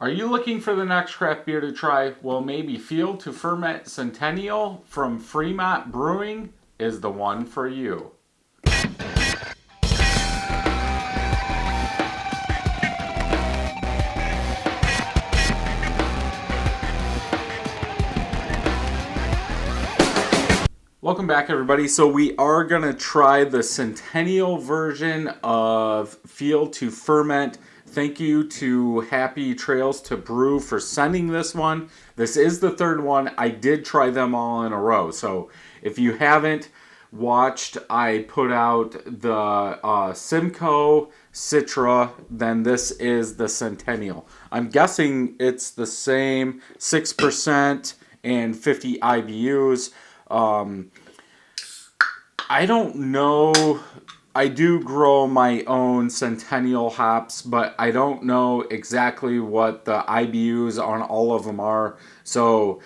Are you looking for the next craft beer to try? Well, maybe Field to Ferment Centennial from Fremont Brewing is the one for you. Welcome back, everybody. So we are going to try the Centennial version of Field to Ferment. Thank you to Happy Trails to Brew for sending this one. This is the third one. I did try them all in a row. So if you haven't watched, I put out the Simcoe Citra, then this is the Centennial. I'm guessing it's the same 6% and 50 IBUs. I don't know. I do grow my own Centennial hops, but I don't know exactly what the IBUs on all of them are. So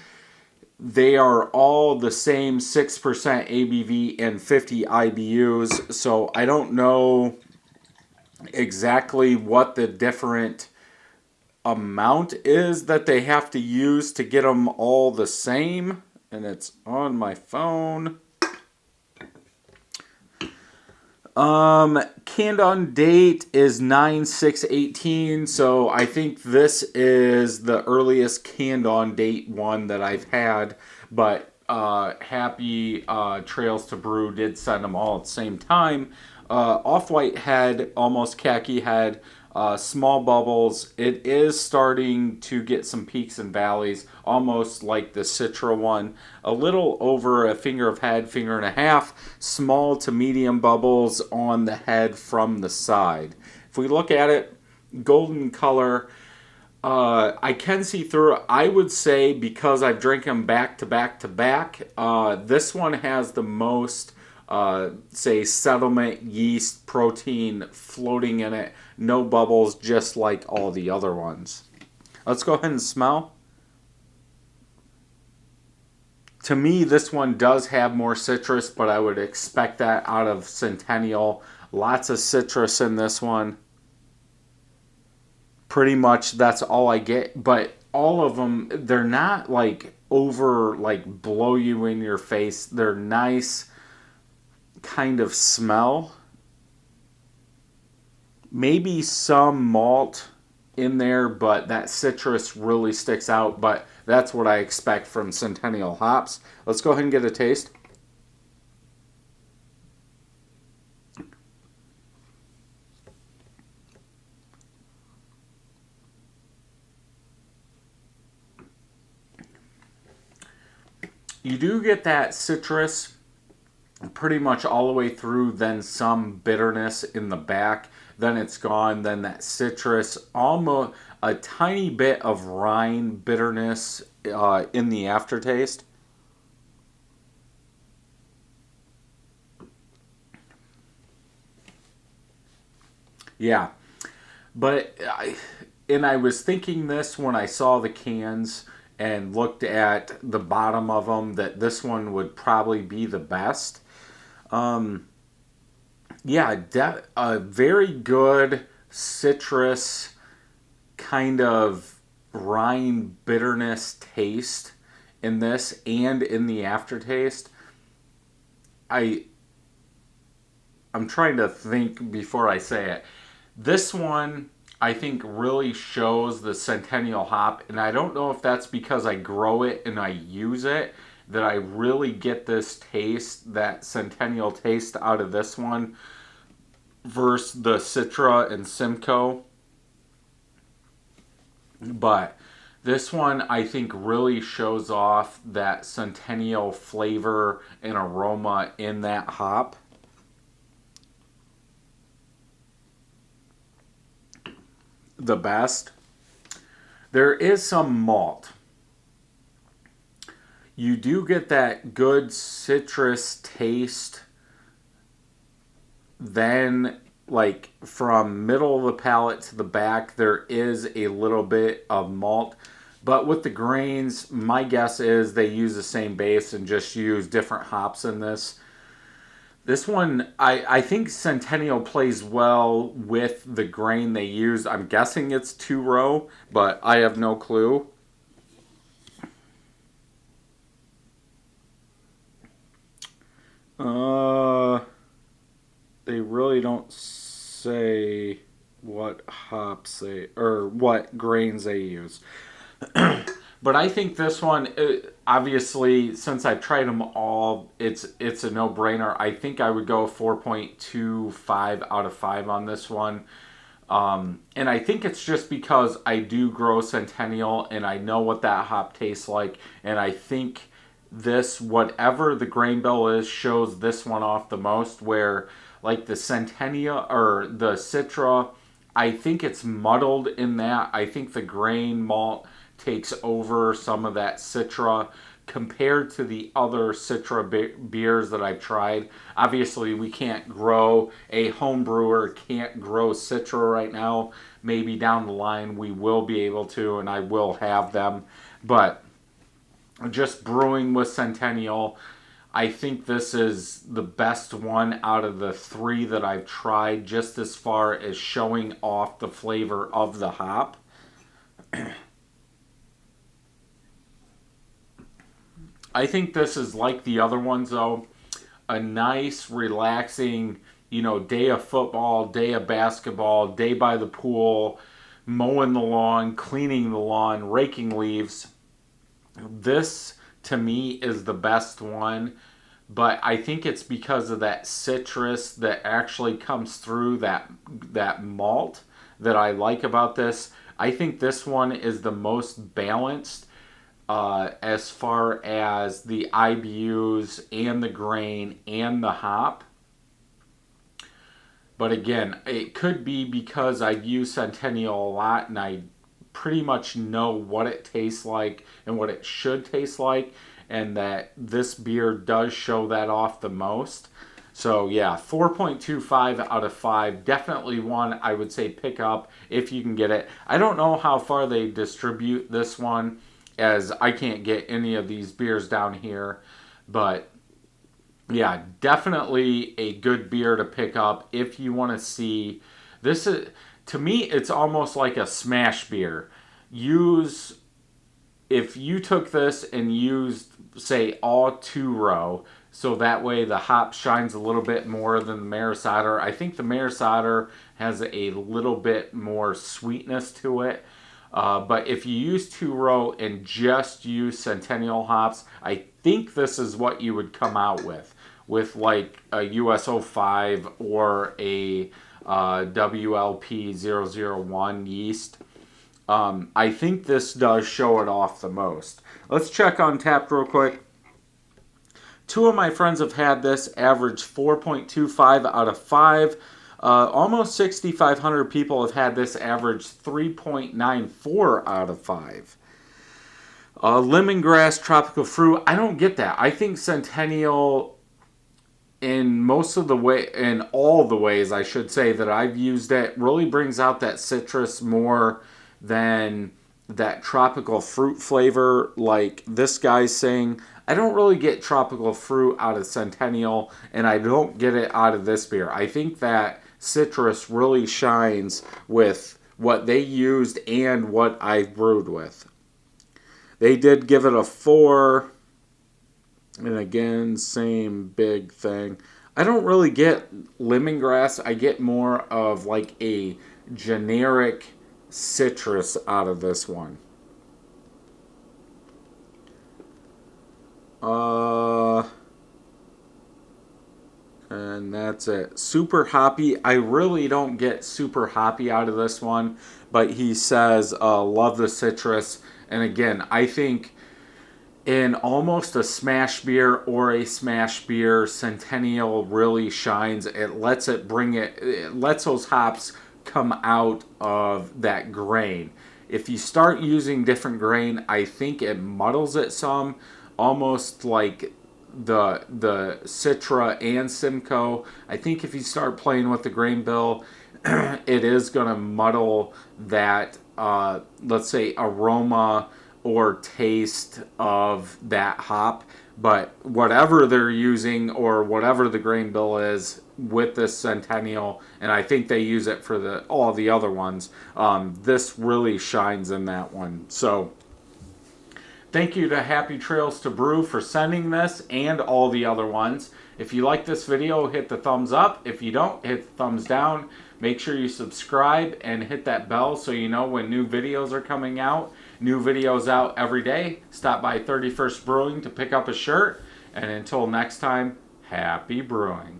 they are all the same 6% ABV and 50 IBUs. So I don't know exactly what the different amount is that they have to use to get them all the same. And it's on my phone. Canned on date is 9/6/18, so I think this is the earliest canned on date one that I've had, but Happy Trails to Brew did send them all at the same time. Off-white head, almost khaki head, small bubbles. It is starting to get some peaks and valleys, almost like the Citra one. A little over a finger of head, finger and a half. Small to medium bubbles on the head from the side. If we look at it, golden color. I can see through it. I would say, because I've drank them back to back to back, this one has the most say settlement, yeast, protein floating in it. No bubbles, just like all the other ones. Let's go ahead and smell. To me, this one does have more citrus, but I would expect that out of Centennial. Lots of citrus in this one. Pretty much that's all I get, but all of them, they're not like over, like blow you in your face. They're nice kind of smell. Maybe some malt in there, but that citrus really sticks out. But that's what I expect from Centennial hops. Let's go ahead and get a taste. You do get that citrus pretty much all the way through, then some bitterness in the back, then it's gone, then that citrus, almost a tiny bit of rind bitterness in the aftertaste. Yeah, but I was thinking this when I saw the cans and looked at the bottom of them, that this one would probably be the best. Um, yeah, a very good citrus kind of rind bitterness taste in this and in the aftertaste. I I'm trying to think before I say it. This one I think really shows the Centennial hop, and I don't know if that's because I grow it and I use it that I really get this taste, that Centennial taste out of this one versus the Citra and Simcoe. But this one I think really shows off that Centennial flavor and aroma in that hop. The best. There is some malt. You do get that good citrus taste. Then, like from middle of the palate to the back, there is a little bit of malt. But with the grains, my guess is they use the same base and just use different hops in this. This one, I think Centennial plays well with the grain they use. I'm guessing it's two row, but I have no clue. Uh, they really don't say what hops they or what grains they use. But I think this one, obviously, since I've tried them all, it's a no brainer. I think I would go 4.25 out of 5 on this one. And I think it's just because I do grow Centennial and I know what that hop tastes like. And I think this, whatever the grain bill is, shows this one off the most. Where, like the Centennial or the Citra, I think it's muddled in that. I think the grain malt takes over some of that Citra compared to the other Citra beers that I've tried. Obviously, we can't grow, a home brewer can't grow Citra right now. Maybe down the line we will be able to, and I will have them. But just brewing with Centennial, I think this is the best one out of the three that I've tried, just as far as showing off the flavor of the hop. I think this is like the other ones, though. A nice, relaxing, day of football, day of basketball, day by the pool, mowing the lawn, cleaning the lawn, raking leaves. This, to me, is the best one. But I think it's because of that citrus that actually comes through that malt that I like about this. I think this one is the most balanced as far as the IBUs and the grain and the hop. But again, it could be because I've used Centennial a lot and I pretty much know what it tastes like and what it should taste like, and that this beer does show that off the most. So yeah, 4.25 out of 5. Definitely one I would say pick up if you can get it. I don't know how far they distribute this one, as I can't get any of these beers down here. But yeah, definitely a good beer to pick up if you want to see. This is, to me, it's almost like a smash beer. Use, if you took this and used, say, all two row, so that way the hop shines a little bit more than the Maris Otter. I think the Maris Otter has a little bit more sweetness to it. But if you use two row and just use Centennial hops, I think this is what you would come out with like a US-05 or a WLP-001 yeast. I think this does show it off the most. Let's check on tap real quick. Two of my friends have had this, average 4.25 out of 5. Almost 6,500 people have had this, average 3.94 out of 5. Lemongrass, tropical fruit, I don't get that. I think Centennial, in all the ways I should say that I've used it, really brings out that citrus more than that tropical fruit flavor like this guy's saying. I don't really get tropical fruit out of Centennial, and I don't get it out of this beer. I think that citrus really shines with what they used and what I've brewed with. They did give it a 4, and again, same big thing. I don't really get lemongrass. I get more of like a generic citrus out of this one. And that's it. Super hoppy. I really don't get super hoppy out of this one, but he says, love the citrus. And again, I think in almost a smash beer or a smash beer, Centennial really shines. It lets those hops come out of that grain. If you start using different grain, I think it muddles it some, almost like the Citra and Simcoe. I think if you start playing with the grain bill, it is going to muddle that, let's say, aroma or taste of that hop. But whatever they're using or whatever the grain bill is with this Centennial, and I think they use it for all the other ones, this really shines in that one. So thank you to Happy Trails to Brew for sending this and all the other ones. If you like this video, hit the thumbs up. If you don't, hit the thumbs down. Make sure you subscribe and hit that bell so you know when new videos are coming out. New videos out every day. Stop by 31st Brewing to pick up a shirt. And until next time, happy brewing.